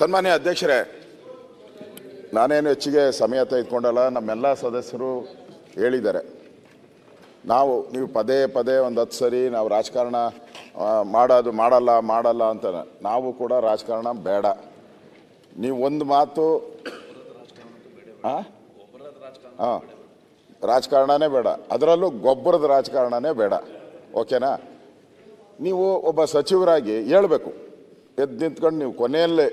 ಸನ್ಮಾನ್ಯ ಅಧ್ಯಕ್ಷರೇ, ನಾನೇನು ಹೆಚ್ಚಿಗೆ ಸಮಯ ತೆಗೆದುಕೊಂಡಲ್ಲ. ನಮ್ಮೆಲ್ಲ ಸದಸ್ಯರು ಹೇಳಿದ್ದಾರೆ. ನೀವು ಪದೇ ಪದೇ ಒಂದು 10 ಸರಿ ನಾವು ರಾಜಕಾರಣ ಮಾಡಲ್ಲ ಅಂತ. ನಾವು ಕೂಡ ರಾಜಕಾರಣ ಬೇಡ. ನೀವು ಒಂದು ಮಾತು ರಾಜಕಾರಣನೇ ಬೇಡ, ಅದರಲ್ಲೂ ಗೊಬ್ಬರದ ರಾಜಕಾರಣನೇ ಬೇಡ. ಓಕೆನಾ? ನೀವು ಒಬ್ಬ ಸಚಿವರಾಗಿ ಹೇಳ್ಬೇಕು, ಎದ್ದು ನಿಂತ್ಕೊಂಡು ನೀವು ಕೊನೆಯಲ್ಲೇ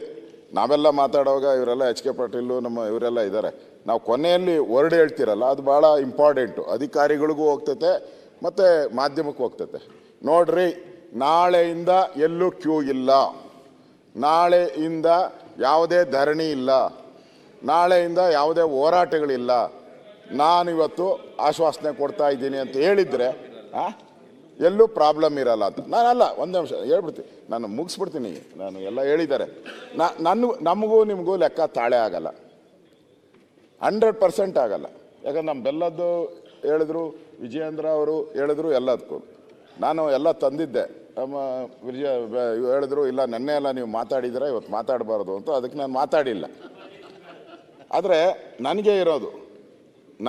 ನಾವೆಲ್ಲ ಮಾತಾಡುವಾಗ ಇವರೆಲ್ಲ HK ಪಾಟೀಲು ಇವರೆಲ್ಲ ಇದ್ದಾರೆ. ನಾವು ಕೊನೆಯಲ್ಲಿ ವರ್ಡ್ ಹೇಳ್ತಿರಲ್ಲ, ಅದು ಭಾಳ ಇಂಪಾರ್ಟೆಂಟು. ಅಧಿಕಾರಿಗಳಿಗೂ ಹೋಗ್ತೈತೆ ಮತ್ತು ಮಾಧ್ಯಮಕ್ಕೂ ಹೋಗ್ತೈತೆ. ನೋಡ್ರಿ, ನಾಳೆಯಿಂದ ಎಲ್ಲೂ ಕ್ಯೂ ಇಲ್ಲ, ನಾಳೆಯಿಂದ ಯಾವುದೇ ಧರಣಿ ಇಲ್ಲ, ನಾಳೆಯಿಂದ ಯಾವುದೇ ಹೋರಾಟಗಳಿಲ್ಲ. ನಾನಿವತ್ತು ಆಶ್ವಾಸನೆ ಕೊಡ್ತಾ ಇದ್ದೀನಿ ಅಂತ ಹೇಳಿದರೆ ಎಲ್ಲೂ ಪ್ರಾಬ್ಲಮ್ ಇರಲ್ಲ ಅಂತ. ನಾನಲ್ಲ, ಒಂದು ನಿಮಿಷ ಹೇಳ್ಬಿಡ್ತೀನಿ, ನಾನು ಮುಗಿಸ್ಬಿಡ್ತೀನಿ. ನಾನು ಎಲ್ಲ ಹೇಳಿದ್ದಾರೆ. ನಮಗೂ ನಿಮಗೂ ಲೆಕ್ಕ ತಾಳೆ ಆಗಲ್ಲ, 100% ಆಗಲ್ಲ. ಯಾಕಂದ್ರೆ ನಮ್ಮ ಬೆಲ್ಲದ್ದು ಹೇಳಿದ್ರು, ವಿಜಯೇಂದ್ರ ಅವರು ಹೇಳಿದ್ರು, ಎಲ್ಲದಕ್ಕೂ ನಾನು ಎಲ್ಲ ತಂದಿದ್ದೆ. ನಮ್ಮ ಹೇಳಿದ್ರು, ಇಲ್ಲ ನೆನ್ನೆ ಎಲ್ಲ ನೀವು ಮಾತಾಡಿದರೆ ಇವತ್ತು ಮಾತಾಡಬಾರ್ದು ಅಂತ. ಅದಕ್ಕೆ ನಾನು ಮಾತಾಡಿಲ್ಲ. ಆದರೆ ನನಗೆ ಇರೋದು,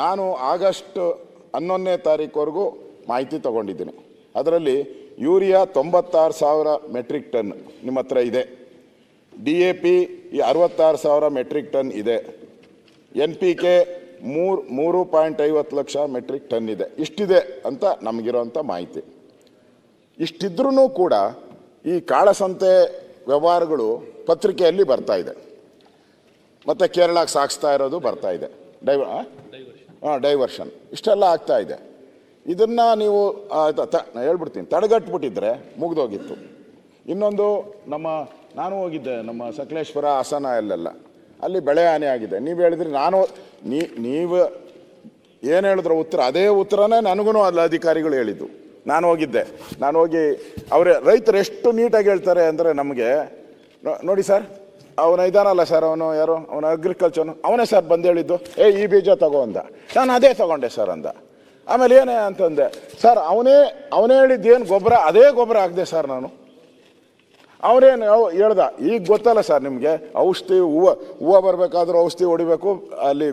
ನಾನು ಆಗಸ್ಟ್ 11ನೇ ತಾರೀಕುವರೆಗೂ ಮಾಹಿತಿ ತೊಗೊಂಡಿದ್ದೀನಿ. ಅದರಲ್ಲಿ ಯೂರಿಯಾ 96,000 ಮೆಟ್ರಿಕ್ ಟನ್ ನಿಮ್ಮ ಹತ್ರ ಇದೆ, DAP 66,000 ಮೆಟ್ರಿಕ್ ಟನ್ ಇದೆ, NPK 3.50 ಲಕ್ಷ ಮೆಟ್ರಿಕ್ ಟನ್ ಇದೆ. ಇಷ್ಟಿದೆ ಅಂತ ನಮಗಿರೋಂಥ ಮಾಹಿತಿ. ಇಷ್ಟಿದ್ರೂ ಕೂಡ ಈ ಕಾಳಸಂತೆ ವ್ಯವಹಾರಗಳು ಪತ್ರಿಕೆಯಲ್ಲಿ ಬರ್ತಾ ಇದೆ, ಮತ್ತು ಕೇರಳಕ್ಕೆ ಸಾಗಿಸ್ತಾ ಇರೋದು ಬರ್ತಾ ಇದೆ. ಡೈವರ್ಷನ್ ಇಷ್ಟೆಲ್ಲ ಆಗ್ತಾ ಇದೆ. ಇದನ್ನು ನೀವು ಹೇಳ್ಬಿಡ್ತೀನಿ, ತಡೆಗಟ್ಬಿಟ್ಟಿದ್ರೆ ಮುಗಿದೋಗಿತ್ತು. ಇನ್ನೊಂದು, ನಾನು ಹೋಗಿದ್ದೆ ನಮ್ಮ ಸಕಲೇಶ್ವರ, ಹಾಸನ, ಅಲ್ಲೆಲ್ಲ ಅಲ್ಲಿ ಬೆಳೆ ಹಾನಿ ಆಗಿದೆ. ನೀವು ಹೇಳಿದ್ರಿ, ನೀವು ಏನು ಹೇಳಿದ್ರು ಉತ್ತರ, ಅದೇ ಉತ್ತರನೇ ನನಗೂ ಅಲ್ಲಿ ಅಧಿಕಾರಿಗಳು ಹೇಳಿದ್ದು. ನಾನು ಹೋಗಿ ರೈತರು ಎಷ್ಟು ನೀಟಾಗಿ ಹೇಳ್ತಾರೆ ಅಂದರೆ, ನಮಗೆ ನೋಡಿ ಸರ್, ಅವನು ಇದಾನಲ್ಲ ಸರ್, ಅವನು ಅಗ್ರಿಕಲ್ಚರ್, ಅವನೇ ಸರ್ ಬಂದು ಹೇಳಿದ್ದು, ಈ ಬೀಜ ತಗೋ ಅಂದ. ನಾನು ಅದೇ ತಗೊಂಡೆ ಸರ್ ಅಂದ. ಆಮೇಲೆ ಏನೇ ಅಂತಂದೆ, ಸರ್ ಅವನೇ ಹೇಳಿದ್ದು ಏನು ಗೊಬ್ಬರ, ಅದೇ ಗೊಬ್ಬರ ಹಾಕಿದೆ ಸರ್ ನಾನು. ಅವನೇನು ಹೇಳ್ದ, ಈಗ ಗೊತ್ತಲ್ಲ ಸರ್ ನಿಮಗೆ, ಔಷಧಿ ಹೂವು ಬರಬೇಕಾದ್ರೂ ಔಷಧಿ ಹೊಡಿಬೇಕು, ಅಲ್ಲಿ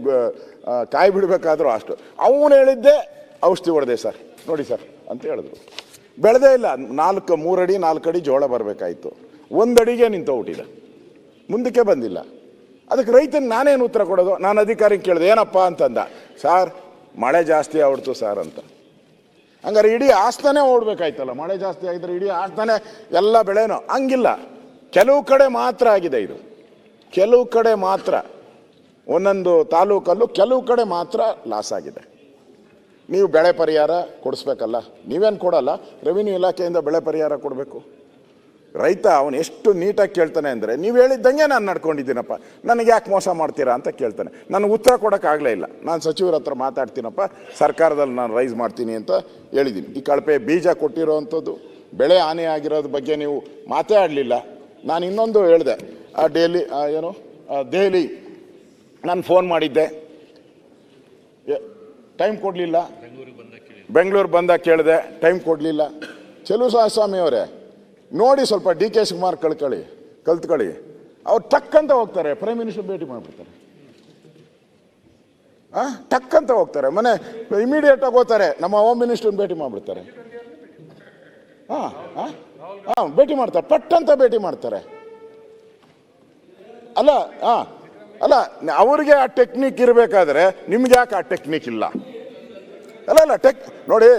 ಕಾಯಿ ಬಿಡಬೇಕಾದ್ರೂ ಅಷ್ಟು. ಅವನು ಹೇಳಿದ್ದೆ ಔಷಧಿ ಹೊಡೆದೆ ಸರ್, ನೋಡಿ ಸರ್ ಅಂತ ಹೇಳಿದ್ರು. ಬೆಳೆದೇ ಇಲ್ಲ. 3 ಅಡಿ 4 ಅಡಿ ಜೋಳ ಬರಬೇಕಾಯ್ತು, 1 ಅಡಿಗೆ ನಿಂತೋಗ್ಬಿಟ್ಟಿದೆ, ಮುಂದಕ್ಕೆ ಬಂದಿಲ್ಲ. ಅದಕ್ಕೆ ರೈತನ ನಾನೇನು ಉತ್ತರ ಕೊಡೋದು? ನಾನು ಅಧಿಕಾರಿ ಕೇಳಿದೆ, ಏನಪ್ಪ ಅಂತಂದ, ಸರ್ ಮಳೆ ಜಾಸ್ತಿ ಆಗ್ಬಿಡ್ತು ಸರ್ ಅಂತ. ಹಂಗಾರೆ ಇಡೀ ಆಸ್ತಾನೆ ಓಡಬೇಕಾಯ್ತಲ್ಲ, ಮಳೆ ಜಾಸ್ತಿ ಆಗಿದ್ರೆ ಇಡೀ ಆಸ್ತಾನೆ ಎಲ್ಲ ಬೆಳೆನೋ? ಹಂಗಿಲ್ಲ, ಕೆಲವು ಕಡೆ ಮಾತ್ರ ಆಗಿದೆ ಇದು, ಕೆಲವು ಕಡೆ ಮಾತ್ರ, ಒಂದೊಂದು ತಾಲೂಕಲ್ಲೂ ಕೆಲವು ಕಡೆ ಮಾತ್ರ ಲಾಸ್ ಆಗಿದೆ. ನೀವು ಬೆಳೆ ಪರಿಹಾರ ಕೊಡಿಸ್ಬೇಕಲ್ಲ, ನೀವೇನು ಕೊಡಲ್ಲ, ರೆವಿನ್ಯೂ ಇಲಾಖೆಯಿಂದ ಬೆಳೆ ಪರಿಹಾರ ಕೊಡಬೇಕು. ರೈತ ಅವನು ಎಷ್ಟು ನೀಟಾಗಿ ಕೇಳ್ತಾನೆ ಅಂದರೆ, ನೀವು ಹೇಳಿದ್ದಂಗೆ ನಾನು ನಡ್ಕೊಂಡಿದ್ದೀನಪ್ಪ, ನನಗೆ ಯಾಕೆ ಮೋಸ ಮಾಡ್ತೀರಾ ಅಂತ ಕೇಳ್ತಾನೆ. ನನಗೆ ಉತ್ತರ ಕೊಡೋಕ್ಕಾಗಲೇ ಇಲ್ಲ. ನಾನು ಸಚಿವರ ಹತ್ರ ಮಾತಾಡ್ತೀನಪ್ಪ, ಸರ್ಕಾರದಲ್ಲಿ ನಾನು ರೈಸ್ ಮಾಡ್ತೀನಿ ಅಂತ ಹೇಳಿದ್ದೀನಿ. ಈ ಕಳಪೆ ಬೀಜ ಕೊಟ್ಟಿರೋವಂಥದ್ದು, ಬೆಳೆ ಹಾನಿ ಆಗಿರೋದ್ರ ಬಗ್ಗೆ ನೀವು ಮಾತೇ ಆಡಲಿಲ್ಲ. ನಾನು ಇನ್ನೊಂದು ಹೇಳಿದೆ, ದೆಹಲಿ ನಾನು ಫೋನ್ ಮಾಡಿದ್ದೆ, ಟೈಮ್ ಕೊಡಲಿಲ್ಲ. ಬೆಂಗಳೂರು ಬಂದಾಗ ಕೇಳಿದೆ, ಟೈಮ್ ಕೊಡಲಿಲ್ಲ. ಸ್ವಾಮಿ ಅವರೇ ನೋಡಿ, ಸ್ವಲ್ಪ DK ಶಿವಕುಮಾರ್ ಕಲ್ತ್ಕೊಳ್ಳಿ. ಅವ್ರು ಟಕ್ಕಂತ ಹೋಗ್ತಾರೆ, ಪ್ರೈಮ್ ಮಿನಿಸ್ಟರ್ ಭೇಟಿ ಮಾಡಿಬಿಡ್ತಾರೆ. ಟಕ್ಕಂತ ಹೋಗ್ತಾರೆ, ಇಮಿಡಿಯೇಟಾಗಿ ಹೋಗ್ತಾರೆ, ನಮ್ಮ ಹೋಮ್ ಮಿನಿಸ್ಟರ್ನ ಭೇಟಿ ಮಾಡಿಬಿಡ್ತಾರೆ. ಭೇಟಿ ಮಾಡ್ತಾರೆ, ಪಟ್ಟಂತ ಭೇಟಿ ಮಾಡ್ತಾರೆ. ಅಲ್ಲ ಅವ್ರಿಗೆ ಆ ಟೆಕ್ನಿಕ್ ಇರಬೇಕಾದ್ರೆ ನಿಮ್ಗೆ ಯಾಕೆ ಆ ಟೆಕ್ನಿಕ್ ಇಲ್ಲ? ಅಲ್ಲ ನೋಡಿ,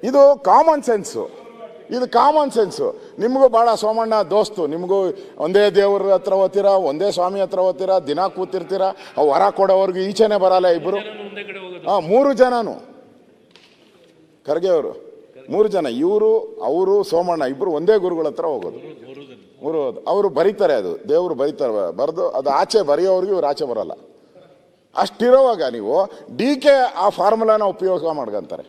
ಇದು ಕಾಮನ್ ಸೆನ್ಸು. ನಿಮಗೂ ಭಾಳ ಸೋಮಣ್ಣ ದೋಸ್ತು, ನಿಮಗೂ ಒಂದೇ ದೇವ್ರ ಹತ್ರ ಓದ್ತೀರಾ, ಒಂದೇ ಸ್ವಾಮಿ ಹತ್ರ ಓದ್ತೀರಾ, ದಿನ ಕೂತಿರ್ತೀರಾ. ಅವು ವರ ಕೊಡೋವ್ರಿಗೆ ಈಚೆನೆ ಬರಲ್ಲ. ಇಬ್ಬರು 3 ಜನನು ಖರ್ಗೆ ಅವರು 3 ಜನ, ಅವರು ಸೋಮಣ್ಣ ಇಬ್ಬರು ಒಂದೇ ಗುರುಗಳ ಹತ್ರ ಹೋಗೋದು. ಅವರು ಬರೀತಾರೆ, ಅದು ದೇವರು ಬರೀತಾರೆ, ಬರೆದು ಅದು ಆಚೆ ಬರೆಯೋವ್ರಿಗೆ ಇವ್ರು ಆಚೆ ಬರಲ್ಲ. ಅಷ್ಟಿರೋವಾಗ ನೀವು DK ಆ ಫಾರ್ಮುಲಾನ ಉಪಯೋಗ ಮಾಡ್ಕೊಂತಾರೆ.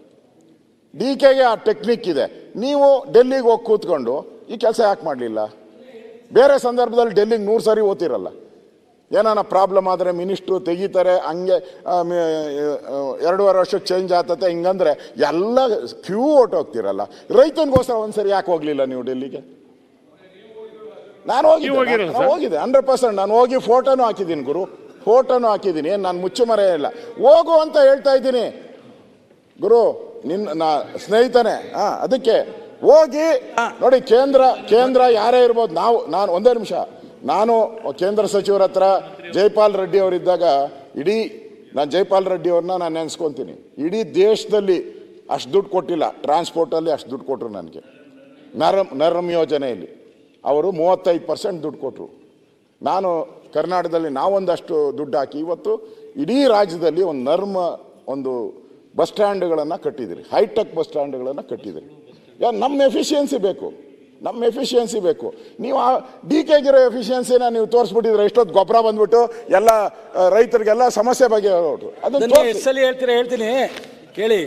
DKಗೆ ಆ ಟೆಕ್ನಿಕ್ ಇದೆ. ನೀವು ಡೆಲ್ಲಿಗೆ ಹೋಗಿ ಕೂತ್ಕೊಂಡು ಈ ಕೆಲಸ ಯಾಕೆ ಮಾಡಲಿಲ್ಲ? ಬೇರೆ ಸಂದರ್ಭದಲ್ಲಿ ಡೆಲ್ಲಿಗೆ 100 ಸಾರಿ ಓದ್ತಿರಲ್ಲ. ಏನಾನ ಪ್ರಾಬ್ಲಮ್ ಆದರೆ ಮಿನಿಸ್ಟ್ರು ತೆಗಿತಾರೆ, ಹಂಗೆ 2.5 ವರ್ಷಕ್ಕೆ ಚೇಂಜ್ ಆಗ್ತತೆ ಹಿಂಗಂದ್ರೆ ಎಲ್ಲ ಕ್ಯೂ ಹೊಟ್ಟೋಗ್ತಿರಲ್ಲ. ರೈತನಿಗೋಸ್ಕರ ಒಂದ್ಸರಿ ಯಾಕೆ ಹೋಗಲಿಲ್ಲ ನೀವು ಡೆಲ್ಲಿಗೆ? ನಾನು ಹೋಗಿದೆ 100%. ನಾನು ಹೋಗಿ ಫೋಟೋನು ಹಾಕಿದ್ದೀನಿ ಗುರು, ಫೋಟೋನು ಹಾಕಿದ್ದೀನಿ. ನಾನು ಮುಚ್ಚುಮರೆ ಇಲ್ಲ, ಹೋಗು ಅಂತ ಹೇಳ್ತಾ ಇದ್ದೀನಿ ಗುರು, ನಾ ಸ್ನೇಹಿತನೇ. ಅದಕ್ಕೆ ಹೋಗಿ ನೋಡಿ, ಕೇಂದ್ರ ಯಾರೇ ಇರ್ಬೋದು, ನಾನು ಒಂದೇ ನಿಮಿಷ, ನಾನು ಕೇಂದ್ರ ಸಚಿವರ ಹತ್ರ ಜೈಪಾಲ್ ರೆಡ್ಡಿ ಅವರಿದ್ದಾಗ ನಾನು ಜೈಪಾಲ್ ರೆಡ್ಡಿ ಅವ್ರನ್ನ ನಾನು ನೆನೆಸ್ಕೊತೀನಿ. ಇಡೀ ದೇಶದಲ್ಲಿ ಅಷ್ಟು ದುಡ್ಡು ಕೊಟ್ಟಿಲ್ಲ, ಟ್ರಾನ್ಸ್ಪೋರ್ಟಲ್ಲಿ ಅಷ್ಟು ದುಡ್ಡು ಕೊಟ್ಟರು ನನಗೆ. ನರಮ್ ಯೋಜನೆಯಲ್ಲಿ ಅವರು 35% ದುಡ್ಡು ಕೊಟ್ಟರು. ನಾನು ಕರ್ನಾಟಕದಲ್ಲಿ ನಾವೊಂದಷ್ಟು ದುಡ್ಡು ಹಾಕಿ ಇವತ್ತು ಇಡೀ ರಾಜ್ಯದಲ್ಲಿ ಒಂದು ಬಸ್ ಸ್ಟ್ಯಾಂಡ್ಗಳನ್ನು ಕಟ್ಟಿದಿರಿ, ಹೈಟೆಕ್ ಬಸ್ ಸ್ಟ್ಯಾಂಡ್ಗಳನ್ನು ಕಟ್ಟಿದಿರಿ. ನಮ್ಮ ಎಫಿಷಿಯನ್ಸಿ ಬೇಕು. ನೀವು ಡಿಕೆಗಿರೋ ಎಫಿಷಿಯನ್ಸಿನ ನೀವು ತೋರಿಸ್ಬಿಟ್ಟಿದ್ರೆ ಎಷ್ಟೊತ್ತು ಗೊಬ್ಬರ ಬಂದ್ಬಿಟ್ಟು ಎಲ್ಲ ರೈತರಿಗೆಲ್ಲ ಸಮಸ್ಯೆ ಬಗ್ಗೆ ಅದನ್ನು ಹೇಳ್ತೀನಿ ಕೇಳಿ.